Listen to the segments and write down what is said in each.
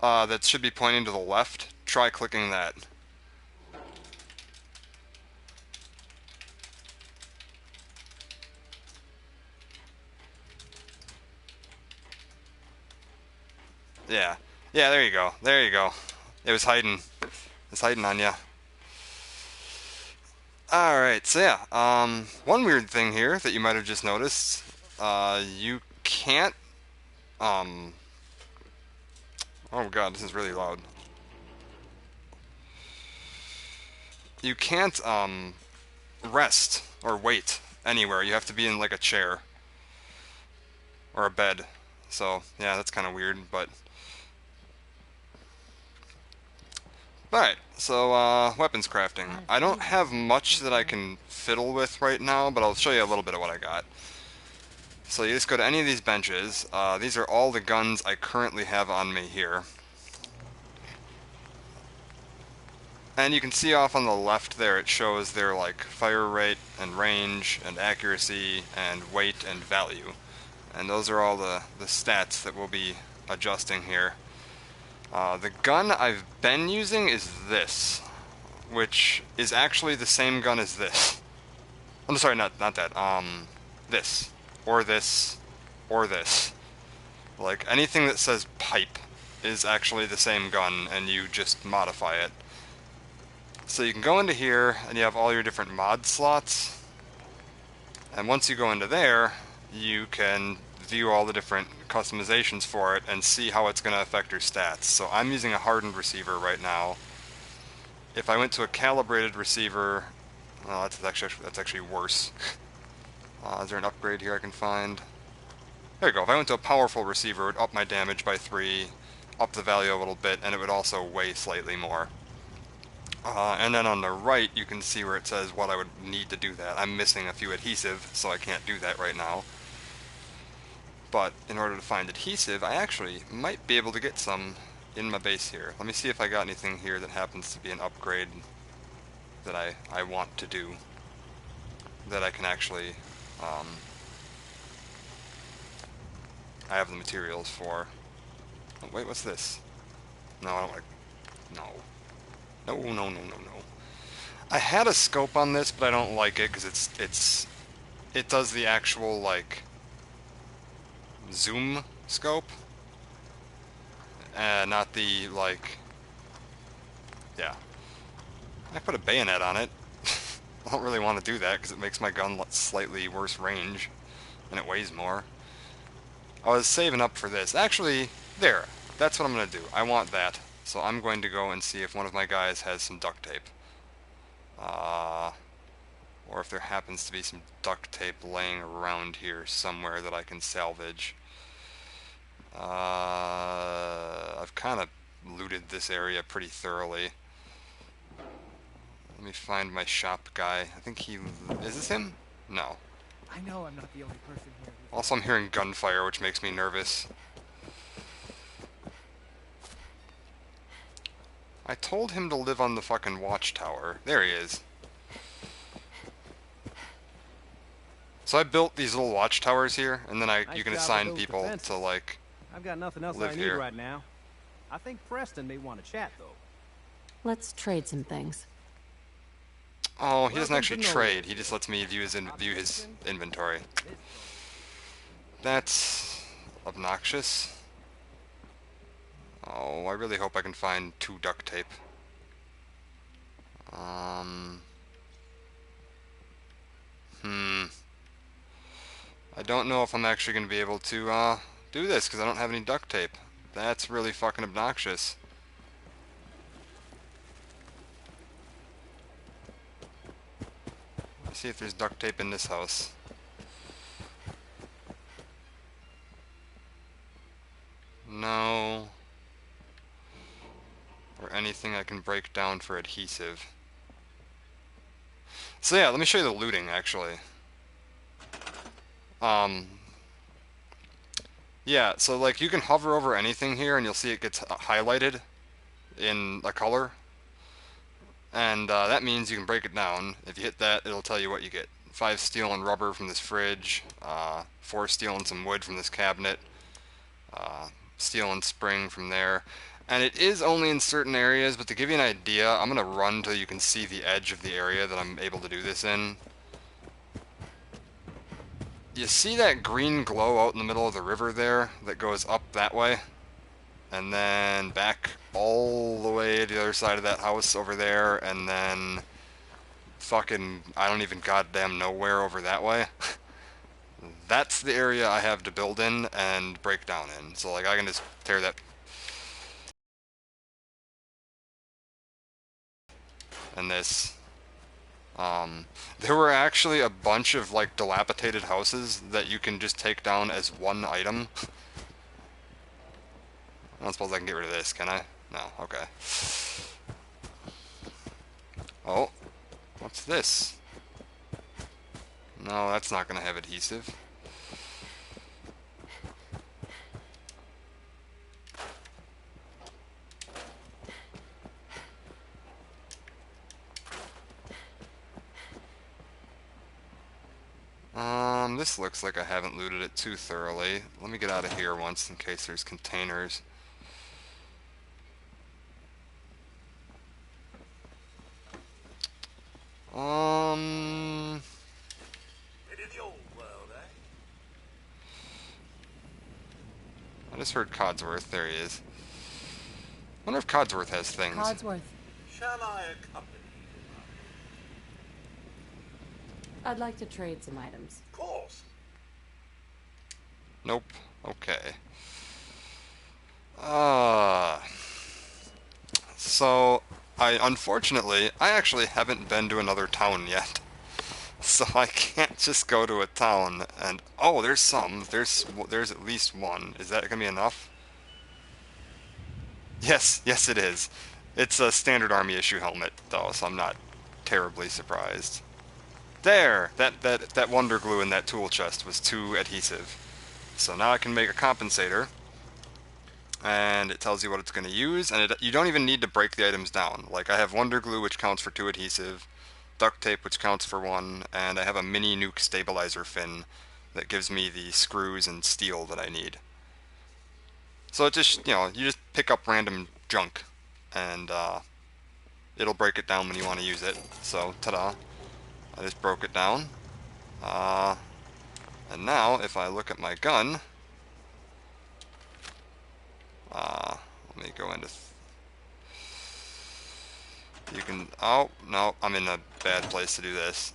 that should be pointing to the left, try clicking that. Yeah. Yeah, there you go. There you go. It was hiding. It's hiding on you. Alright, so yeah. One weird thing here that you might have just noticed, you can't, um, oh god, this is really loud. You can't, rest or wait anywhere. You have to be in like a chair or a bed. So, yeah, that's kind of weird, but alright, so weapons crafting. I don't have much that I can fiddle with right now, but I'll show you a little bit of what I got. So you just go to any of these benches. These are all the guns I currently have on me here. And you can see off on the left there, it shows their like fire rate and range and accuracy and weight and value. And those are all the stats that we'll be adjusting here. The gun I've been using is this, which is actually the same gun as this. I'm sorry, not that. This, or this, or this. Like anything that says pipe is actually the same gun, and you just modify it. So you can go into here, and you have all your different mod slots. And once you go into there, you can view all the different customizations for it and see how it's going to affect your stats. So I'm using a hardened receiver right now. If I went to a calibrated receiver, well, that's actually worse. Is there an upgrade here I can find? There you go. If I went to a powerful receiver, it would up my damage by 3, up the value a little bit, and it would also weigh slightly more. And then on the right, you can see where it says what I would need to do that. I'm missing a few adhesive, so I can't do that right now. But in order to find adhesive, I actually might be able to get some in my base here. Let me see if I got anything here that happens to be an upgrade that I want to do, that I can actually, I have the materials for. Oh, wait, what's this? No, I don't like, no. No, no, no, no, no. I had a scope on this, but I don't like it because it does the actual, like, zoom scope, not the, like, yeah. I put a bayonet on it. I don't really want to do that because it makes my gun slightly worse range, and it weighs more. I was saving up for this. Actually, there. That's what I'm going to do. I want that. So I'm going to go and see if one of my guys has some duct tape. Or if there happens to be some duct tape laying around here somewhere that I can salvage. I've kind of looted this area pretty thoroughly. Let me find my shop guy. I think he... Is this him? No. I know I'm not the only person here. Also, I'm hearing gunfire, which makes me nervous. I told him to live on the fucking watchtower. There he is. So I built these little watchtowers here, and then Nice you can job with assign those people defenses. to, like, I've got nothing else live I need here. right now. I think Preston may want to chat though. Let's trade some things. Oh, he doesn't Welcome actually to Knowles. trade. He just lets me view his inventory. This- That's obnoxious. Oh, I really hope I can find 2 duct tape. I don't know if I'm actually going to be able to do this because I don't have any duct tape. That's really fucking obnoxious. Let's see if there's duct tape in this house. No. Or anything I can break down for adhesive. So yeah, let me show you the looting actually. Um, yeah, so like you can hover over anything here and you'll see it gets highlighted in a color. And that means you can break it down. If you hit that, it'll tell you what you get. 5 steel and rubber from this fridge, 4 steel and some wood from this cabinet, steel and spring from there. And it is only in certain areas, but to give you an idea, I'm gonna run till you can see the edge of the area that I'm able to do this in. You see that green glow out in the middle of the river there that goes up that way? And then back all the way to the other side of that house over there, and then fucking, I don't even goddamn know where over that way. That's the area I have to build in and break down in. So like I can just tear that and this. There were actually a bunch of like dilapidated houses that you can just take down as one item. I don't suppose I can get rid of this, can I? No, okay. Oh, what's this? No, that's not gonna have adhesive. This looks like I haven't looted it too thoroughly. Let me get out of here once in case there's containers. Into the old world, eh? I just heard Codsworth. There he is. Wonder if Codsworth has things. Codsworth, Shall I accompany you? I'd like to trade some items. Of course. Nope. Okay. So unfortunately, I actually haven't been to another town yet. So I can't just go to a town and oh, there's some. There's at least one. Is that gonna be enough? Yes, yes it is. It's a standard army issue helmet though, so I'm not terribly surprised. There, that wonder glue in that tool chest was too adhesive. So now I can make a compensator, and it tells you what it's going to use, and you don't even need to break the items down. Like I have wonder glue, which counts for 2 adhesive, duct tape, which counts for 1, and I have a mini nuke stabilizer fin that gives me the screws and steel that I need. So it just, you just pick up random junk, and it'll break it down when you want to use it. So, ta-da. I just broke it down. And now, if I look at my gun, let me go into... You can... Oh, no, I'm in a bad place to do this.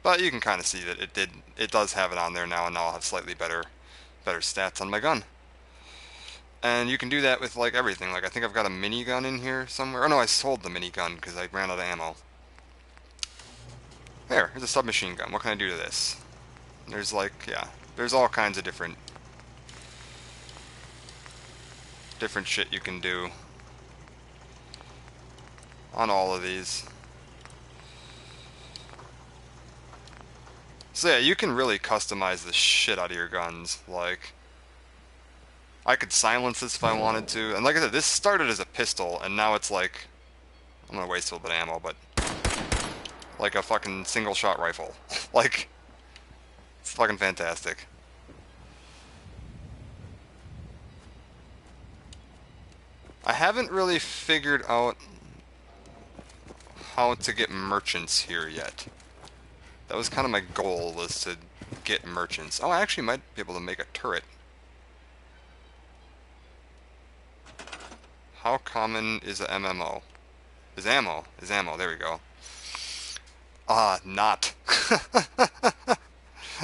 But you can kind of see that it does have it on there now, and now I'll have slightly better stats on my gun. And you can do that with, like, everything. Like, I think I've got a minigun in here somewhere. Oh, no, I sold the minigun because I ran out of ammo. There's a submachine gun. What can I do to this? There's, like, yeah. There's all kinds of different shit you can do on all of these. So yeah, you can really customize the shit out of your guns. Like, I could silence this if I wanted to. And like I said, this started as a pistol, and now it's like... I'm gonna waste a little bit of ammo, but... like a fucking single-shot rifle. Like, it's fucking fantastic. I haven't really figured out how to get merchants here yet. That was kind of my goal, was to get merchants. Oh, I actually might be able to make a turret. How common is a MMO? Is ammo. There we go. Not.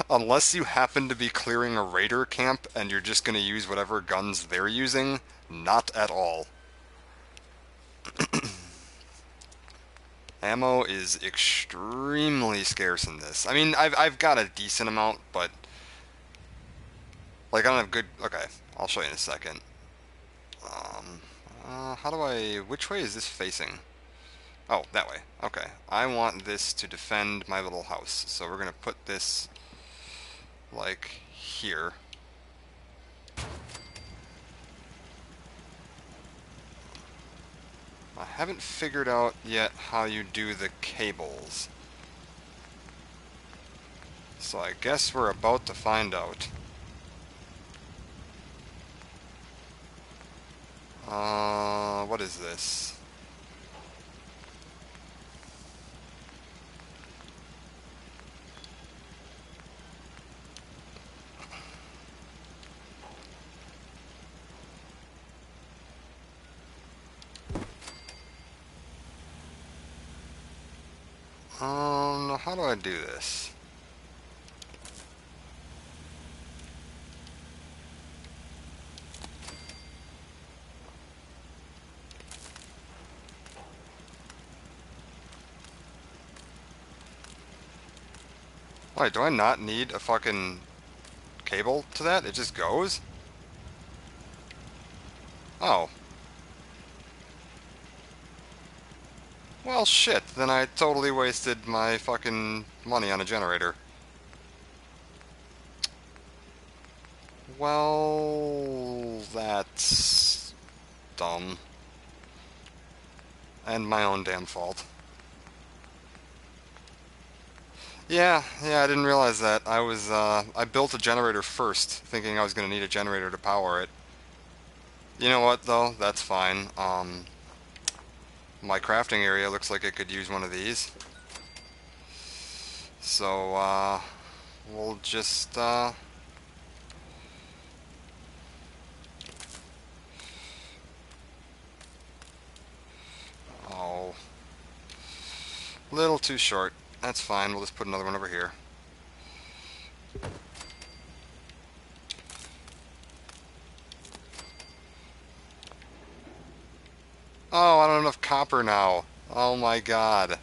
Unless you happen to be clearing a raider camp and you're just going to use whatever guns they're using, not at all. Ammo is extremely scarce in this. I mean, I've got a decent amount, but like I don't have good... Okay, I'll show you in a second. Which way is this facing? Oh, that way. Okay. I want this to defend my little house. So we're gonna put this like here. I haven't figured out yet how you do the cables. So I guess we're about to find out. what is this? How do I do this? Wait, do I not need a fucking cable to that? It just goes? Oh. Well, shit, then I totally wasted my fucking money on a generator. Well, that's dumb. And my own damn fault. Yeah, I didn't realize that. I built a generator first, thinking I was gonna need a generator to power it. You know what, though? That's fine. My crafting area looks like it could use one of these. So, we'll just, oh, little too short. That's fine, we'll just put another one over here. Oh, I don't have enough copper now. Oh my god.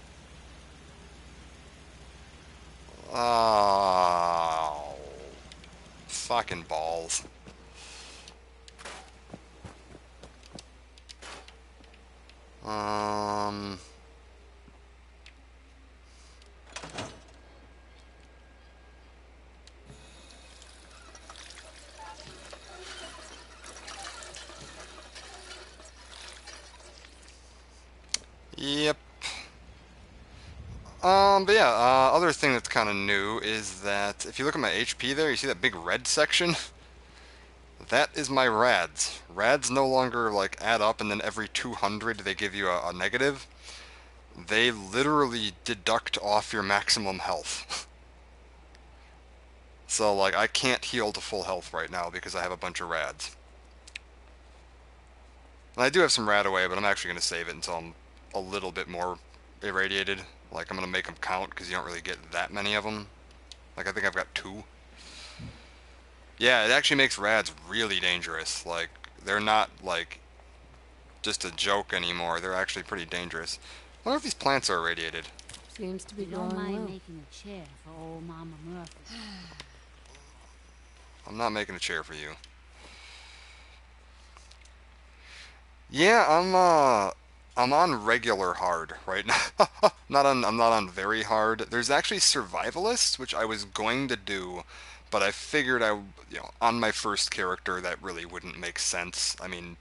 Oh, fucking balls. Um... Yep. But yeah, other thing that's kind of new is that if you look at my HP there, you see that big red section? That is my rads. Rads no longer like add up and then every 200 they give you a negative. They literally deduct off your maximum health. So like I can't heal to full health right now because I have a bunch of rads. And I do have some rad away, but I'm actually going to save it until I'm a little bit more irradiated. Like I'm going to make them count because you don't really get that many of them. Like I think I've got 2. Yeah, it actually makes rads really dangerous. Like, they're not, like, just a joke anymore. They're actually pretty dangerous. I wonder if these plants are irradiated. Seems to be You don't going mind well. making a chair for old Mama Murphy. I'm not making a chair for you. Yeah, I'm on regular hard right now. I'm not on very hard. There's actually survivalists, which I was going to do, but I figured on my first character that really wouldn't make sense. I mean,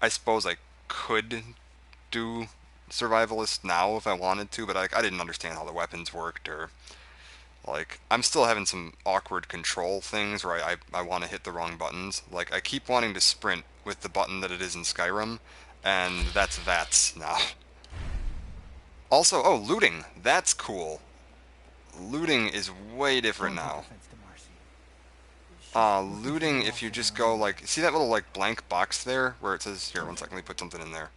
I suppose I could do survivalist now if I wanted to, but I didn't understand how the weapons worked, or like I'm still having some awkward control things where I want to hit the wrong buttons. Like I keep wanting to sprint with the button that it is in Skyrim, and that's VATS now. Also, oh, looting. That's cool. Looting is way different Don't take now. offense to Marcy. Looting, if you just go like, see that little like blank box there where it says, here, one second, let me put something in there.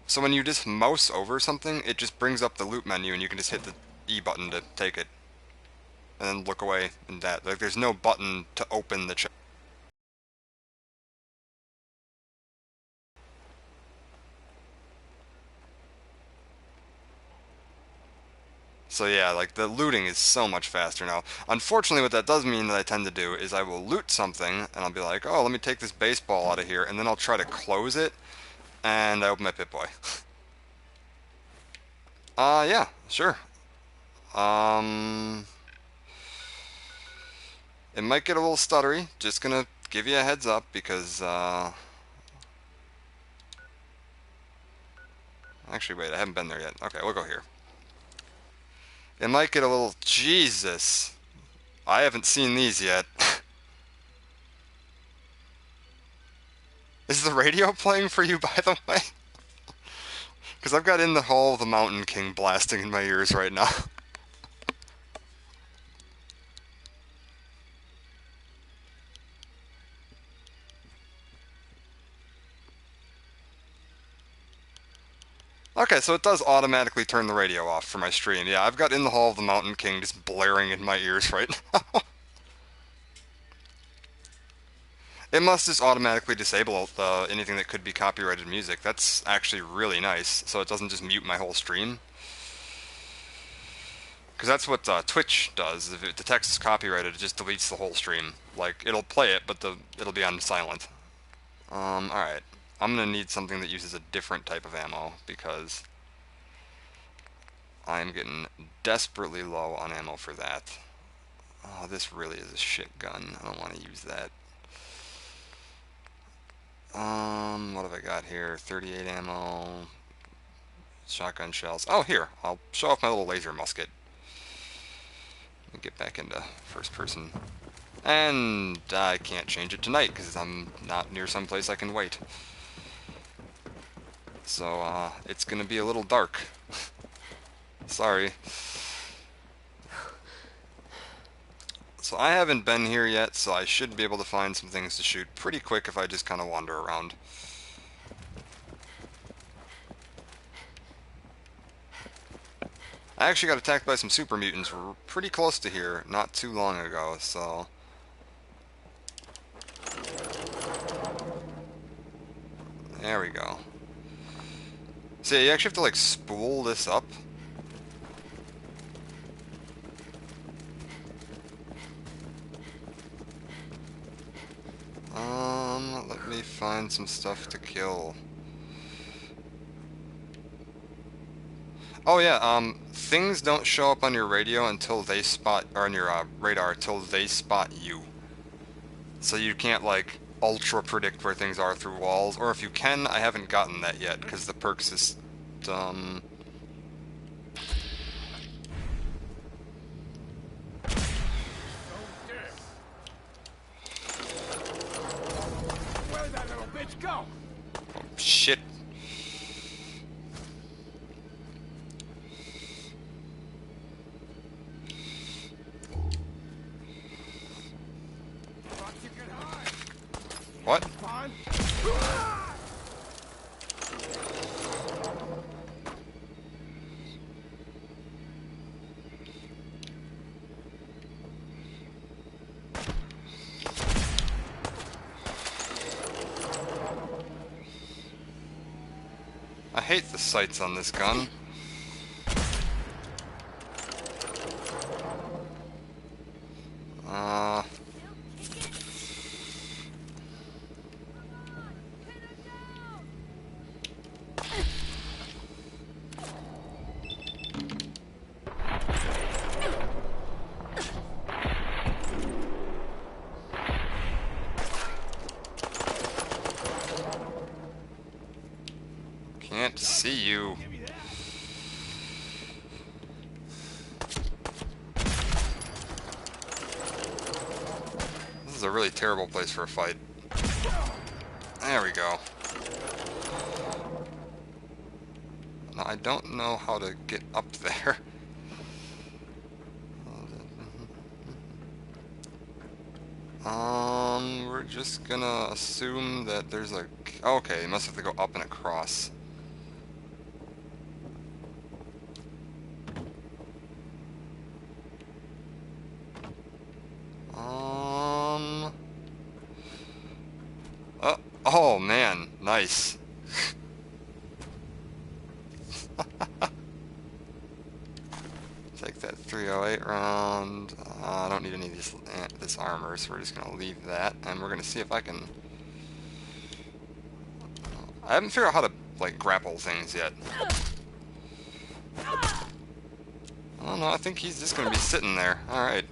So when you just mouse over something, it just brings up the loot menu and you can just hit the E button to take it. And then look away and that. Like there's no button to open the chest. So yeah, like the looting is so much faster now. Unfortunately, what that does mean that I tend to do is I will loot something and I'll be like, oh, let me take this baseball out of here, and then I'll try to close it, and I open my Pip-Boy. Yeah, sure. It might get a little stuttery. Just gonna give you a heads up because, actually, wait, I haven't been there yet. Okay, we'll go here. It might get a little... Jesus! I haven't seen these yet. Is the radio playing for you, by the way? Because I've got In the Hall of the Mountain King blasting in my ears right now. Okay, so it does automatically turn the radio off for my stream. Yeah, I've got In the Hall of the Mountain King just blaring in my ears right now. It must just automatically disable anything that could be copyrighted music. That's actually really nice, so it doesn't just mute my whole stream. Because that's what Twitch does. If it detects it's copyrighted, it just deletes the whole stream. Like, it'll play it, but it'll be on silent. Alright. I'm gonna need something that uses a different type of ammo, because I'm getting desperately low on ammo for that. Oh, this really is a shit gun. I don't want to use that. What have I got here? 38 ammo, shotgun shells. Oh, here, I'll show off my little laser musket. Let me get back into first person. And I can't change it tonight because I'm not near some place I can wait. So, it's gonna be a little dark. Sorry. So I haven't been here yet, so I should be able to find some things to shoot pretty quick if I just kind of wander around. I actually got attacked by some super mutants pretty close to here not too long ago, so... There we go. So you actually have to like spool this up. Let me find some stuff to kill. Oh yeah, things don't show up on your radio until they spot, or on your radar until they spot you. So you can't like ultra predict where things are through walls, or if you can, I haven't gotten that yet because the perk system. Where'd that little bitch go? Oh, shit. What? I hate the sights on this gun. Can't see you. This is a really terrible place for a fight. There we go. Now I don't know how to get up there. We're just gonna assume that there's like... Okay, you must have to go up and across. Oh man, nice. Take that 308 round. I don't need any of this armor, so we're just gonna leave that, and we're gonna see if I can... I haven't figured out how to like grapple things yet. I don't know. I think he's just gonna be sitting there. All right.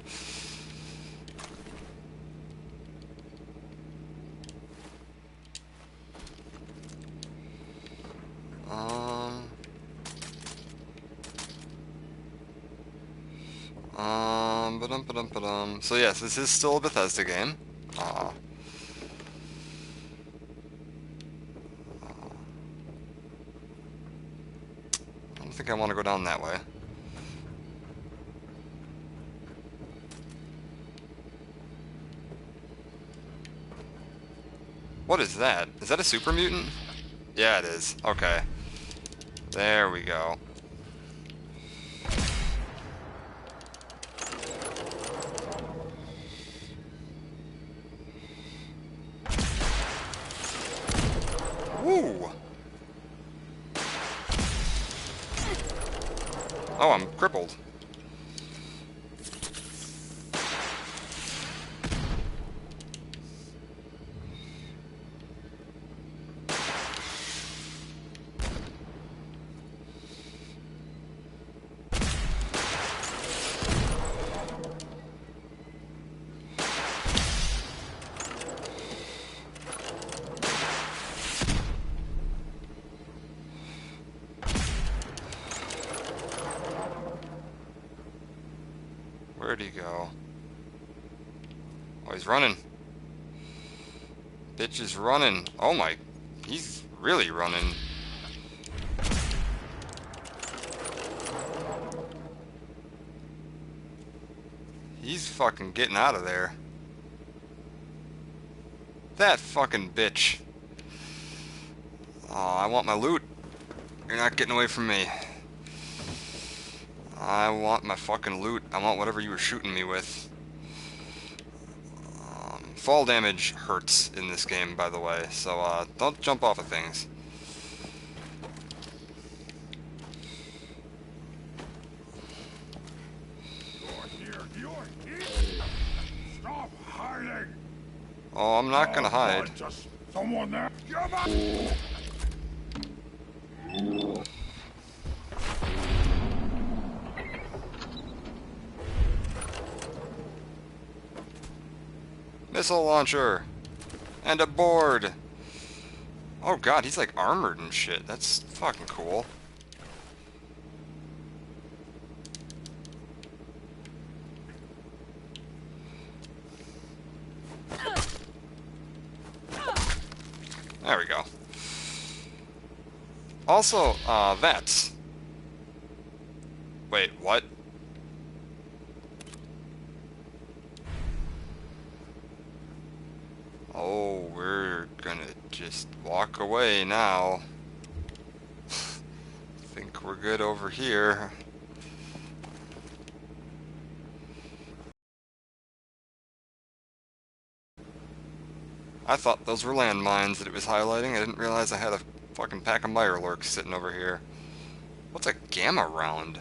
So yes, this is still a Bethesda game. think I want to go down that way. What is that? Is that a super mutant? Yeah, it is. Okay. There we go. Woo! Oh, I'm crippled. Where'd he go? Oh, he's running. Bitch is running. Oh my, he's really running. He's fucking getting out of there. That fucking bitch. Oh, I want my loot. You're not getting away from me. I want my fucking loot. I want whatever you were shooting me with. Fall damage hurts in this game, by the way, so don't jump off of things. You're here. Stop hiding. Oh, I'm not gonna hide. Just someone there. Give up. Missile launcher! And a board! Oh god, he's like armored and shit. That's fucking cool. There we go. Also, vets. Wait, what? Oh, we're gonna just walk away now. Think we're good over here. I thought those were landmines that it was highlighting. I didn't realize I had a fucking pack of Mirelurks sitting over here. What's a gamma round?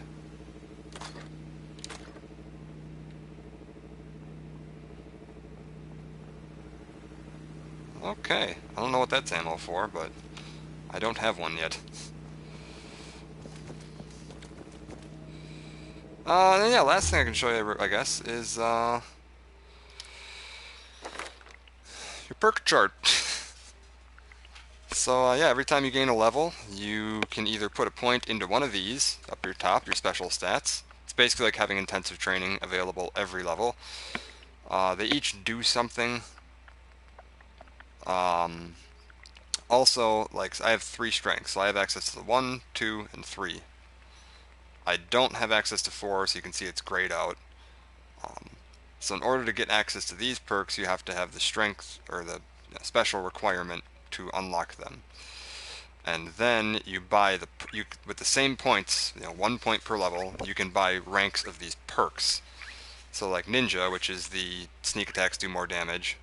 Okay, I don't know what that's ammo for, but I don't have one yet. And yeah, last thing I can show you, I guess, is, your perk chart. So, yeah, every time you gain a level, you can either put a point into one of these, up your top, your special stats. It's basically like having intensive training available every level. They each do something. Also, like, I have 3 strengths, so I have access to the 1, 2, and 3. I don't have access to 4, so you can see it's grayed out. So in order to get access to these perks, you have to have the strength, or the special requirement to unlock them. And then you buy with the same points, 1 point per level, you can buy ranks of these perks. So like Ninja, which is the sneak attacks do more damage,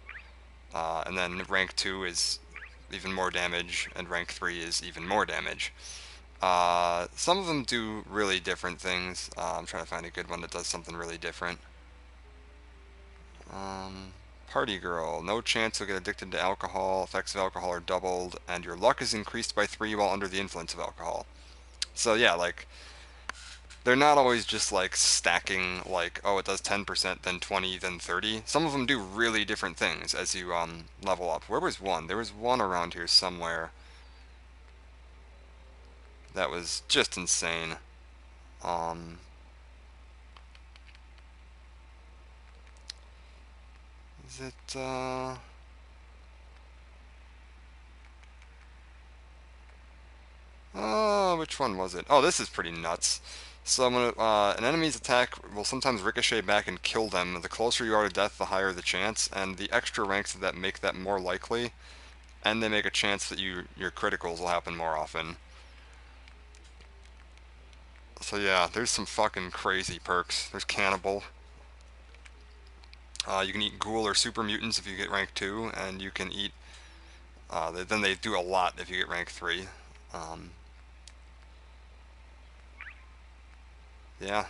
and then rank 2 is even more damage, and rank 3 is even more damage. Some of them do really different things. I'm trying to find a good one that does something really different. Party Girl. No chance you'll get addicted to alcohol. Effects of alcohol are doubled, and your luck is increased by 3 while under the influence of alcohol. So yeah, like, they're not always just like stacking, like, oh, it does 10%, then 20, then 30. Some of them do really different things as you level up. Where was one? There was one around here somewhere that was just insane. Is it, oh, which one was it? Oh, this is pretty nuts. So I'm gonna, an enemy's attack will sometimes ricochet back and kill them. The closer you are to death, the higher the chance, and the extra ranks that make that more likely, and they make a chance that your criticals will happen more often. So yeah, there's some fucking crazy perks. There's Cannibal. You can eat Ghoul or Super Mutants if you get rank 2, and you can eat, then they do a lot if you get rank 3. Yeah.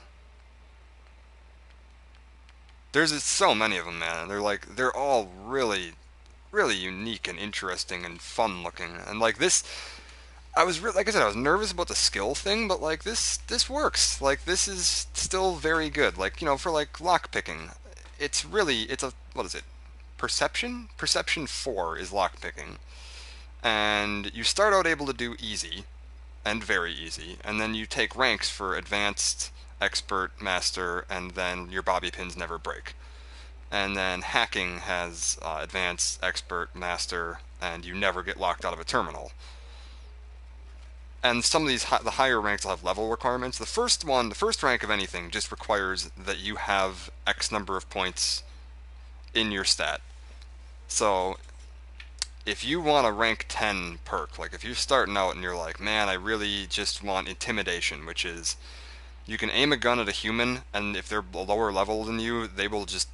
There's so many of them, man. They're all really, really unique and interesting and fun looking. And like this, like I said, I was nervous about the skill thing, but like this works. Like this is still very good. Like, you know, for like lock picking, it's a, what is it? Perception? Perception 4 is lock picking. And you start out able to do easy and very easy, and then you take ranks for advanced, expert, master, and then your bobby pins never break. And then hacking has advanced, expert, master, and you never get locked out of a terminal. And some of these, the higher ranks will have level requirements. The first rank of anything just requires that you have X number of points in your stat. So if you want a rank 10 perk, like if you're starting out and you're like, man, I really just want intimidation, which is you can aim a gun at a human, and if they're lower level than you, they will just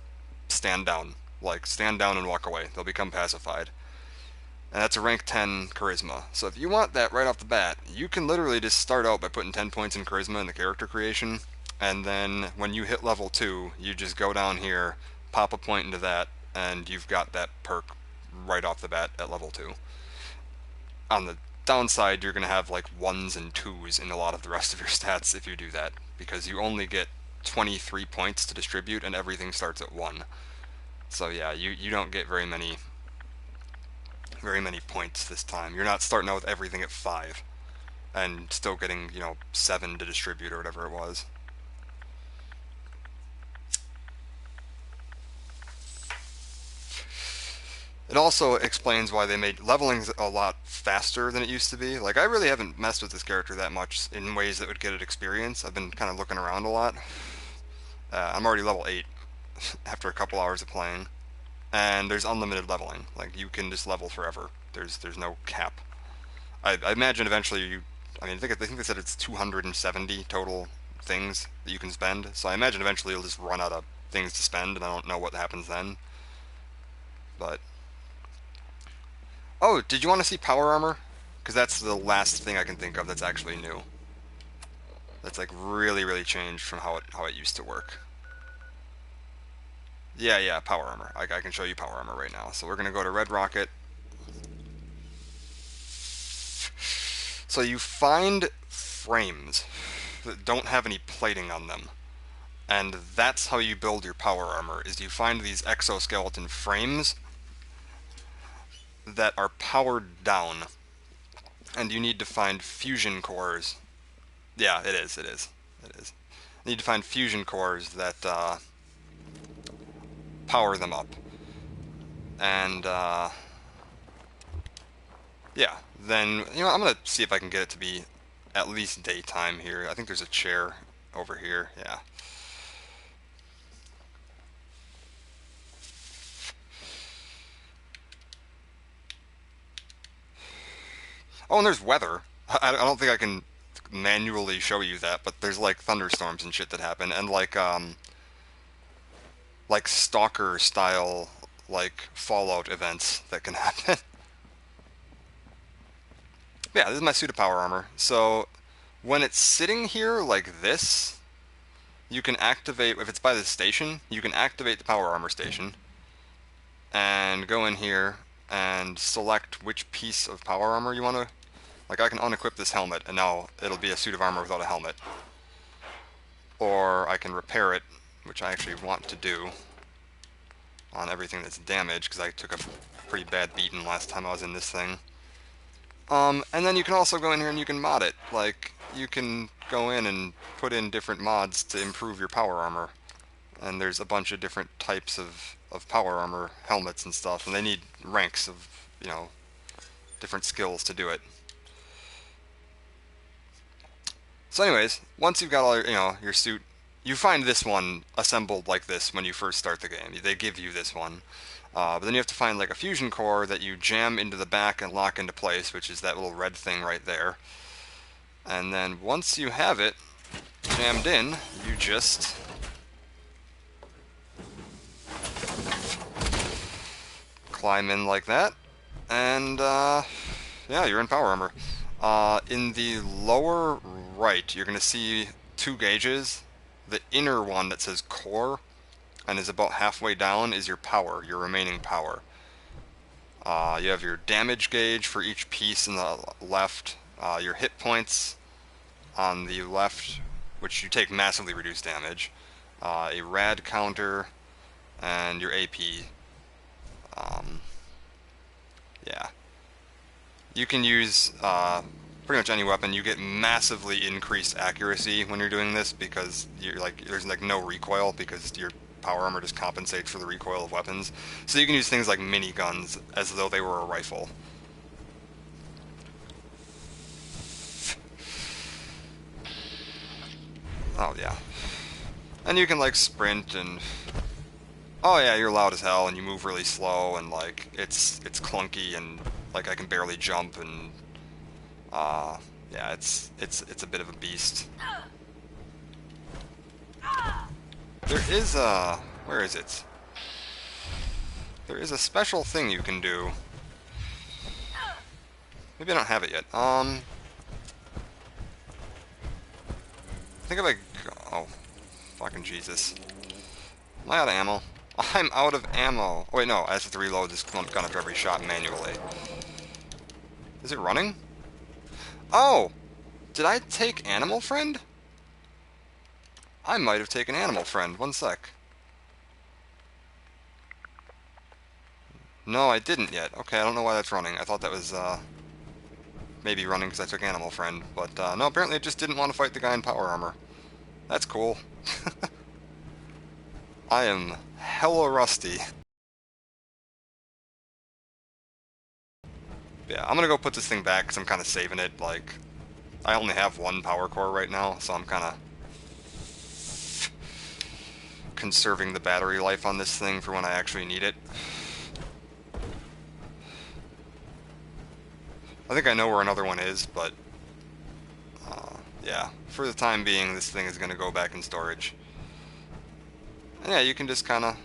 stand down. Like, stand down and walk away. They'll become pacified. And that's a rank 10 charisma. So if you want that right off the bat, you can literally just start out by putting 10 points in charisma in the character creation, and then when you hit level 2, you just go down here, pop a point into that, and you've got that perk right off the bat at level 2. On the downside, you're going to have like 1s and 2s in a lot of the rest of your stats if you do that, because you only get 23 points to distribute and everything starts at 1. So yeah, you don't get very many points this time. You're not starting out with everything at 5 and still getting, you know, 7 to distribute or whatever it was. It also explains why they made leveling a lot faster than it used to be. Like, I really haven't messed with this character that much in ways that would get it experience. I've been kind of looking around a lot. I'm already level 8 after a couple hours of playing. And there's unlimited leveling. Like, you can just level forever. There's no cap. I imagine eventually I think they said it's 270 total things that you can spend. So I imagine eventually you'll just run out of things to spend, and I don't know what happens then. But oh, did you want to see power armor? Because that's the last thing I can think of that's actually new. That's like really, really changed from how it used to work. Yeah, power armor. I can show you power armor right now. So we're gonna go to Red Rocket. So you find frames that don't have any plating on them. And that's how you build your power armor, is you find these exoskeleton frames that are powered down, and you need to find fusion cores. Yeah, it is. You need to find fusion cores that power them up, and yeah, then, you know, I'm gonna see if I can get it to be at least daytime here. I think there's a chair over here. Yeah. Oh, and there's weather. I don't think I can manually show you that, but there's like thunderstorms and shit that happen, and like stalker style, like Fallout events that can happen. Yeah, this is my suit of power armor. So when it's sitting here like this, you can activate, if it's by the station, you can activate the power armor station and go in here and select which piece of power armor you want to, like I can unequip this helmet and now it'll be a suit of armor without a helmet. Or I can repair it, which I actually want to do on everything that's damaged, because I took a pretty bad beating last time I was in this thing. And then you can also go in here and you can mod it. Like, you can go in and put in different mods to improve your power armor. And there's a bunch of different types of power armor helmets and stuff, and they need ranks of, you know, different skills to do it. So anyways, once you've got all your, your suit, you find this one assembled like this when you first start the game. They give you this one. But then you have to find like a fusion core that you jam into the back and lock into place, which is that little red thing right there. And then once you have it jammed in, you just climb in like that, and yeah, you're in power armor. In the lower right, you're going to see two gauges. The inner one that says core and is about halfway down is your power, your remaining power. You have your damage gauge for each piece in the left, your hit points on the left, which you take massively reduced damage, a rad counter, and your AP. Yeah. You can use pretty much any weapon. You get massively increased accuracy when you're doing this because there's like no recoil because your power armor just compensates for the recoil of weapons. So you can use things like miniguns as though they were a rifle. Oh yeah. And you can like sprint and oh yeah, you're loud as hell and you move really slow and like it's clunky and like I can barely jump and yeah, it's a bit of a beast. There is a where is it? There is a special thing you can do. Maybe I don't have it yet. I think if I oh, fucking Jesus. Am I out of ammo? I'm out of ammo. Oh wait, no, I have to reload this gun after every shot manually. Is it running? Oh! Did I take Animal Friend? I might have taken Animal Friend. One sec. No, I didn't yet. Okay, I don't know why that's running. I thought that was, maybe running because I took Animal Friend. But, no, apparently it just didn't want to fight the guy in power armor. That's cool. I am hella rusty. Yeah, I'm gonna go put this thing back because I'm kind of saving it. Like, I only have one power core right now, so I'm kind of conserving the battery life on this thing for when I actually need it. I think I know where another one is, but yeah, for the time being, this thing is gonna go back in storage. And yeah, you can just kind of,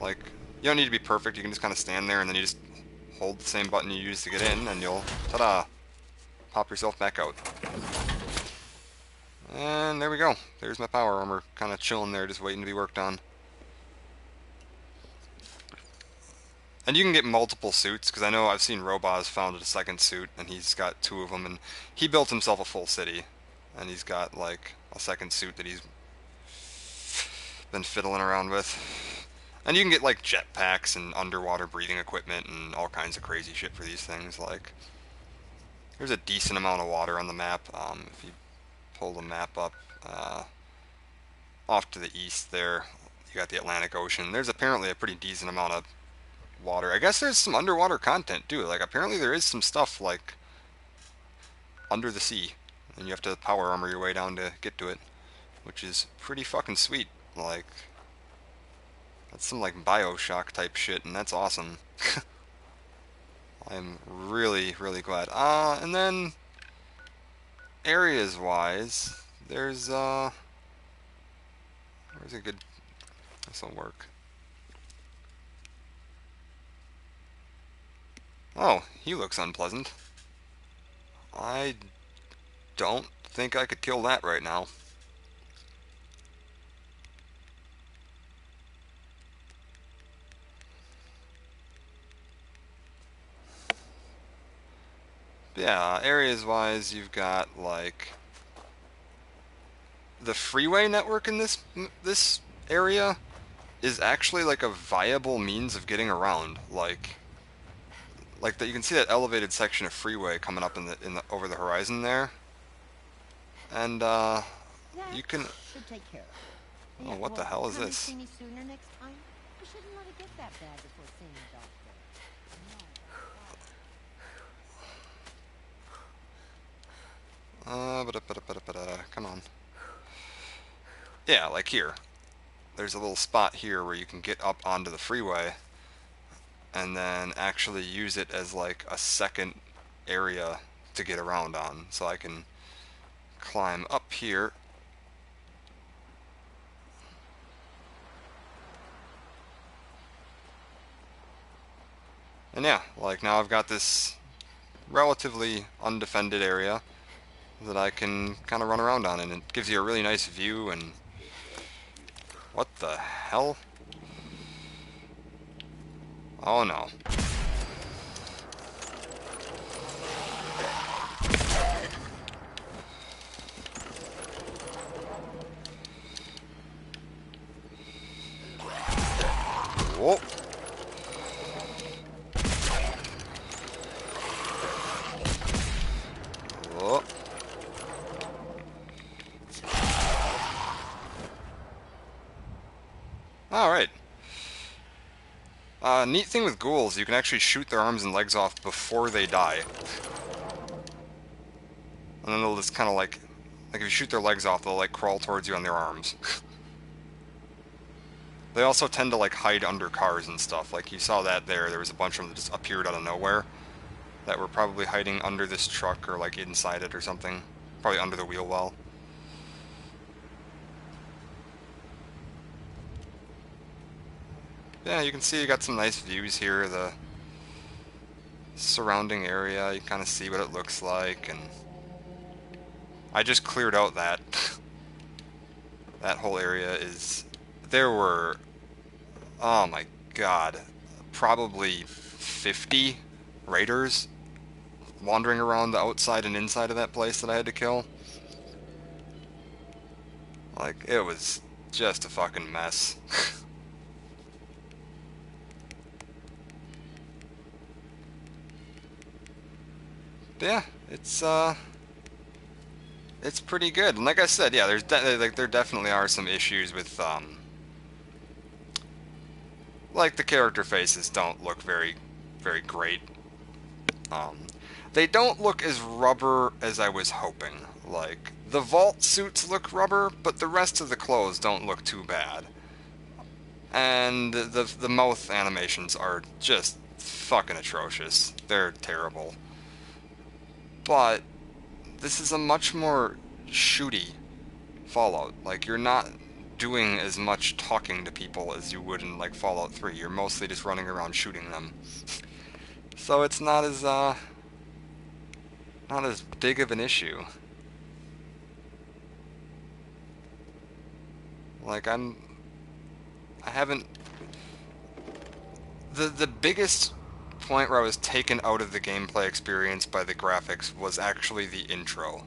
like, you don't need to be perfect, you can just kind of stand there and then you just hold the same button you used to get in and you'll, ta-da, pop yourself back out. And there we go. There's my power armor, kind of chilling there, just waiting to be worked on. And you can get multiple suits, because I know I've seen Robaz founded a second suit, and he's got two of them, and he built himself a full city. And he's got, like, a second suit that he's been fiddling around with. And you can get, like, jetpacks and underwater breathing equipment and all kinds of crazy shit for these things. Like, there's a decent amount of water on the map. If you pull the map up, off to the east there, you got the Atlantic Ocean. There's apparently a pretty decent amount of water. I guess there's some underwater content too. Like apparently there is some stuff like under the sea, and you have to power armor your way down to get to it, which is pretty fucking sweet. Like that's some like BioShock type shit, and that's awesome. I'm really glad. And then areas wise, there's where's a good, this'll work. Oh, he looks unpleasant. I don't think I could kill that right now. Yeah, areas wise, you've got like the freeway network in this area is actually like a viable means of getting around. Like that, you can see that elevated section of freeway coming up in the over the horizon there, and you can. Should take care of it. Oh, what the hell is Come and this? see me sooner next time? You shouldn't let it get that bad before seeing a doctor. Come on. Yeah, like here. There's a little spot here where you can get up onto the freeway and then actually use it as like a second area to get around on. So I can climb up here. And yeah, like now I've got this relatively undefended area that I can kind of run around on, and it gives you a really nice view. And what the hell? Oh no. Whoa. Whoa. Alright. Neat thing with ghouls, you can actually shoot their arms and legs off before they die. And then they'll just kind of like if you shoot their legs off, they'll like crawl towards you on their arms. They also tend to like hide under cars and stuff. Like you saw that there was a bunch of them that just appeared out of nowhere that were probably hiding under this truck or like inside it or something. Probably under the wheel well. Yeah, you can see you got some nice views here. The surrounding area, you kind of see what it looks like, and I just cleared out that that whole area. There were, oh my god, probably 50 raiders wandering around the outside and inside of that place that I had to kill. Like, it was just a fucking mess. But yeah, it's pretty good. And like I said, yeah, there definitely are some issues with like the character faces don't look very great. They don't look as rubber as I was hoping. Like the vault suits look rubber, but the rest of the clothes don't look too bad. And the mouth animations are just fucking atrocious. They're terrible. But this is a much more shooty Fallout. Like, you're not doing as much talking to people as you would in, like, Fallout 3. You're mostly just running around shooting them. So it's not as big of an issue. Like, I haven't... The biggest point where I was taken out of the gameplay experience by the graphics was actually the intro.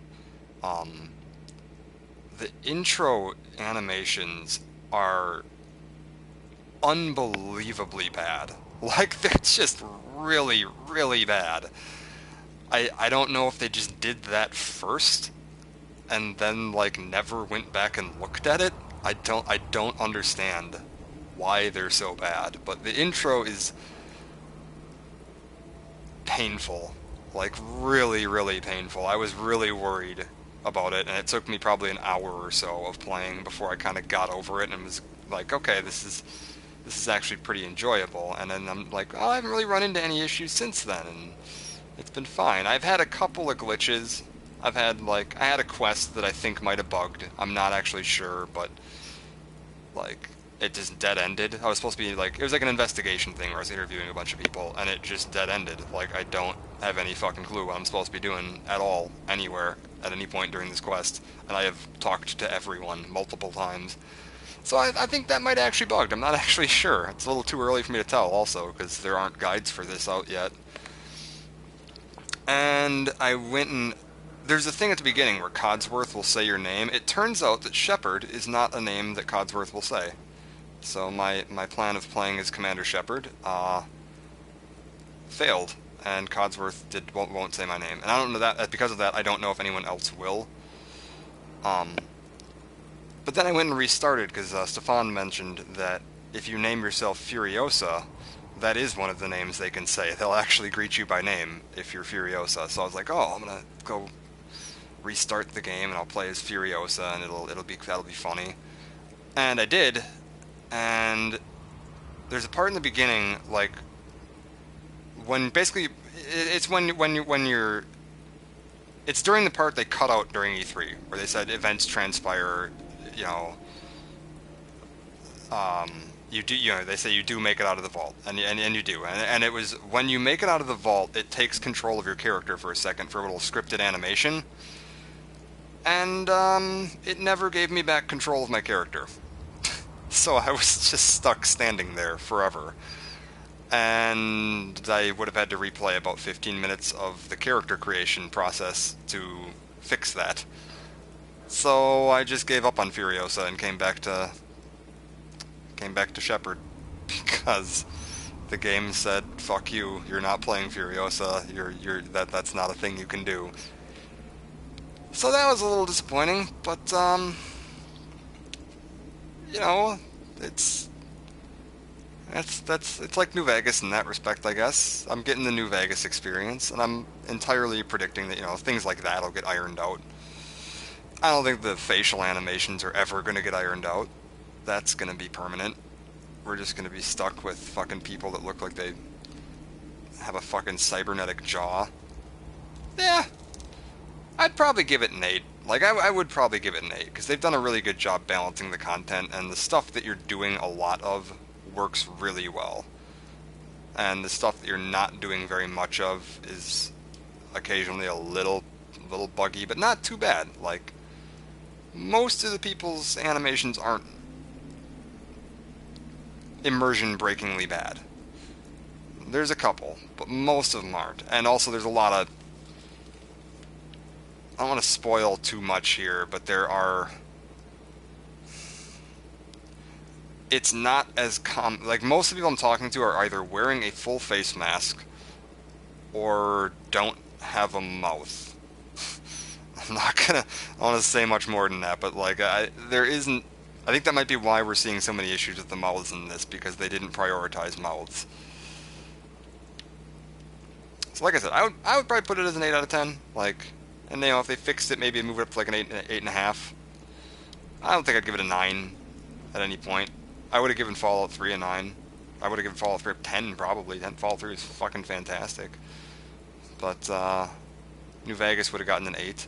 The intro animations are unbelievably bad. Like, they're just really, really bad. I don't know if they just did that first and then, like, never went back and looked at it. I don't understand why they're so bad, but the intro is painful. Like, really, really painful. I was really worried about it, and it took me probably an hour or so of playing before I kind of got over it and was like, okay, this is actually pretty enjoyable. And then I'm like, oh, I haven't really run into any issues since then, and it's been fine. I've had a couple of glitches. I had a quest that I think might have bugged. I'm not actually sure, but like, it just dead-ended. I was supposed to be, like, it was like an investigation thing where I was interviewing a bunch of people, and it just dead-ended. Like, I don't have any fucking clue what I'm supposed to be doing at all, anywhere, at any point during this quest, and I have talked to everyone multiple times. So I think that might have actually bugged. I'm not actually sure. It's a little too early for me to tell, also, because there aren't guides for this out yet. And I went and... There's a thing at the beginning where Codsworth will say your name. It turns out that Shepard is not a name that Codsworth will say. So my plan of playing as Commander Shepard failed, and Codsworth won't say my name. And I don't know that because of that. I don't know if anyone else will. But then I went and restarted because Stefan mentioned that if you name yourself Furiosa, that is one of the names they can say. They'll actually greet you by name if you're Furiosa. So I was like, oh, I'm gonna go restart the game and I'll play as Furiosa and that'll be funny. And I did, and there's a part in the beginning, like, when basically it's when you're it's during the part they cut out during E3 where they said events transpire, you know, they say you do make it out of the vault, and you do, and it was when you make it out of the vault, it takes control of your character for a second for a little scripted animation, and it never gave me back control of my character, so I was just stuck standing there forever, and I would have had to replay about 15 minutes of the character creation process to fix that. So I just gave up on Furiosa and came back to Shepard, because the game said, "Fuck you! You're not playing Furiosa. That's not a thing you can do." So that was a little disappointing, but you know, it's like New Vegas in that respect, I guess. I'm getting the New Vegas experience, and I'm entirely predicting that, you know, things like that'll get ironed out. I don't think the facial animations are ever going to get ironed out. That's going to be permanent. We're just going to be stuck with fucking people that look like they have a fucking cybernetic jaw. Yeah, I'd probably give it an 8. Like, I would probably give it an 8, because they've done a really good job balancing the content, and the stuff that you're doing a lot of works really well. And the stuff that you're not doing very much of is occasionally a little buggy, but not too bad. Like, most of the people's animations aren't immersion-breakingly bad. There's a couple, but most of them aren't. And also there's a lot of... I don't want to spoil too much here, but there are... It's not as like, most of the people I'm talking to are either wearing a full face mask or don't have a mouth. I'm not gonna... I want to say much more than that, but, like, there isn't... I think that might be why we're seeing so many issues with the mouths in this, because they didn't prioritize mouths. So like I said, I would probably put it as an 8 out of 10. Like, and, you know, if they fixed it, maybe move it up to like an 8.5. I don't think I'd give it a 9 at any point. I would have given Fallout 3 a 9. I would have given Fallout 3 a 10, probably. Fallout 3 is fucking fantastic. But, New Vegas would have gotten an 8.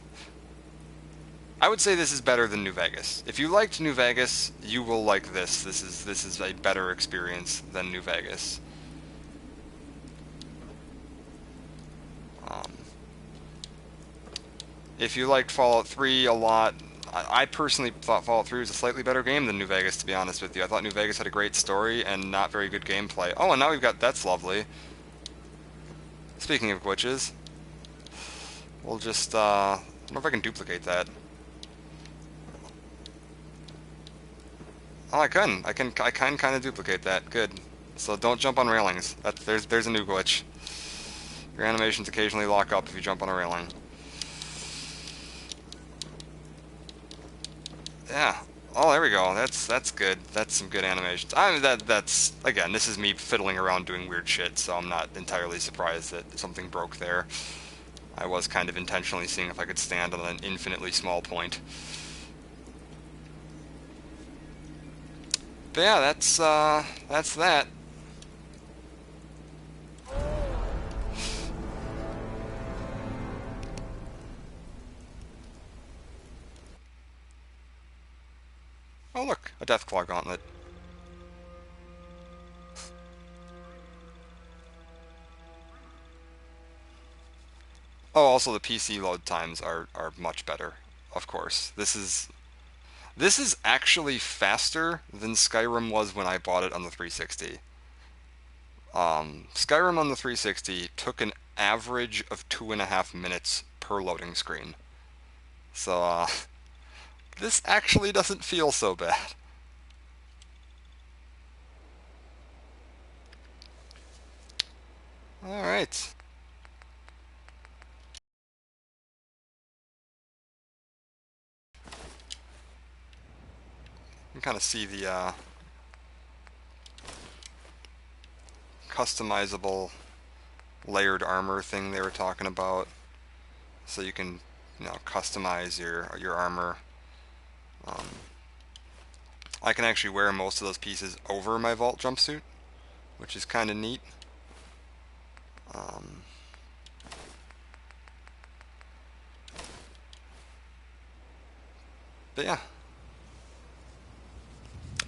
I would say this is better than New Vegas. If you liked New Vegas, you will like this. This is a better experience than New Vegas. If you liked Fallout 3 a lot, I personally thought Fallout 3 was a slightly better game than New Vegas, to be honest with you. I thought New Vegas had a great story and not very good gameplay. Oh, and now we've got... That's lovely. Speaking of glitches, we'll just... I don't know if I can duplicate that. Oh, I can. I can kind of duplicate that. Good. So don't jump on railings. There's a new glitch. Your animations occasionally lock up if you jump on a railing. Yeah. Oh, there we go. That's good. That's some good animations. I mean, that's again, this is me fiddling around doing weird shit, so I'm not entirely surprised that something broke there. I was kind of intentionally seeing if I could stand on an infinitely small point. But yeah, that's that. Oh look, a Deathclaw gauntlet. Oh, also the PC load times are much better, of course. This is actually faster than Skyrim was when I bought it on the 360. Skyrim on the 360 took an average of 2.5 minutes per loading screen. So, this actually doesn't feel so bad. Alright. You can kind of see the customizable layered armor thing they were talking about. So you can customize your armor. I can actually wear most of those pieces over my Vault jumpsuit, which is kind of neat. But yeah,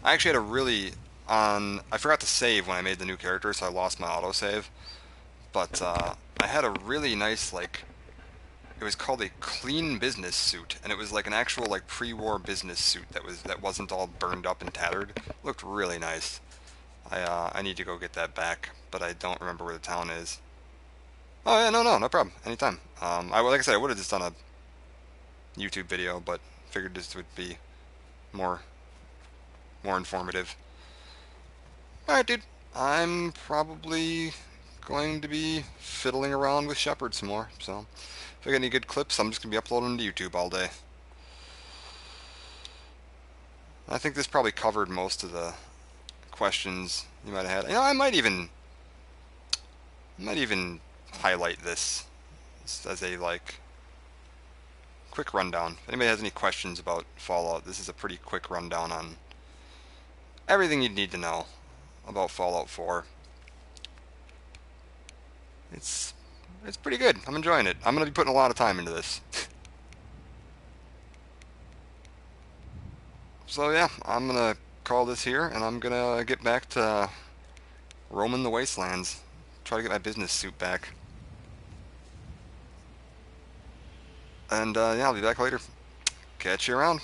I actually had a really I forgot to save when I made the new character, so I lost my autosave. But I had a really nice, like, it was called a clean business suit, and it was like an actual like pre-war business suit that wasn't all burned up and tattered. It looked really nice. I need to go get that back, but I don't remember where the town is. Oh yeah, no problem. Anytime. Like I said, I would have just done a YouTube video, but figured this would be more informative. All right, dude. I'm probably going to be fiddling around with Shepard some more. So if I get any good clips, I'm just gonna be uploading to YouTube all day. I think this probably covered most of the questions you might have had. I might even highlight this as a like quick rundown. If anybody has any questions about Fallout, this is a pretty quick rundown on everything you'd need to know about Fallout 4. It's pretty good. I'm enjoying it. I'm going to be putting a lot of time into this. So yeah, I'm going to call this here, and I'm going to get back to roaming the wastelands. Try to get my business suit back. And yeah, I'll be back later. Catch you around.